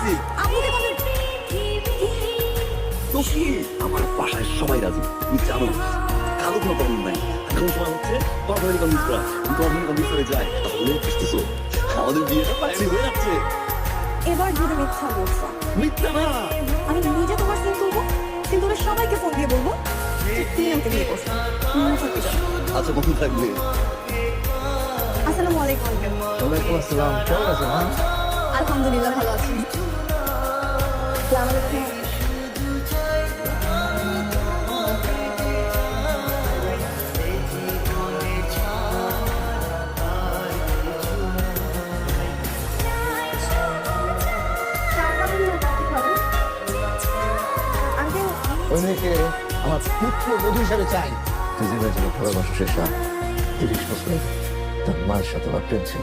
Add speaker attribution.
Speaker 1: বলছি
Speaker 2: আপুকে বলে
Speaker 1: তো কি আমার বাসায় সবাই রাজি, তুমি জানো কারো কোনো প্রবলেম নাই। এখন সময় হচ্ছে তোমার ফ্যামিলি কনভিন্স করা। যদি তোমার ফ্যামিলি কনভিন্স করে যায় তাহলে বুঝতেছো আমাদের বিয়েটা ফাইনালি হয়ে যাচ্ছে।
Speaker 2: এবার যদি মিথ্যা বলছো,
Speaker 1: মিথ্যা না,
Speaker 2: আমি নিজে তোমার সিম তুলবো, সিম তুলে সবাইকে ফোন দিয়ে বলবো যে তুমি আমাকে বিয়ে করছো। মনে থাকবে যেন।
Speaker 1: আচ্ছা কখন থাকবে?
Speaker 2: আসসালামু আলাইকুম আঙ্কেল।
Speaker 3: ওয়ালাইকুম আসসালাম, কেমন আছেন?
Speaker 2: আলহামদুলিল্লাহ ভালো আছি। আমাদের আঙ্কেল
Speaker 3: ওই মেয়েকে আমার পুত্র বধূ হিসাবে চাই। তুই যে মেয়েটাকে ভালোবাসো শেষ 30 বছর তার মায়ের সাথে আমার প্রেম ছিল।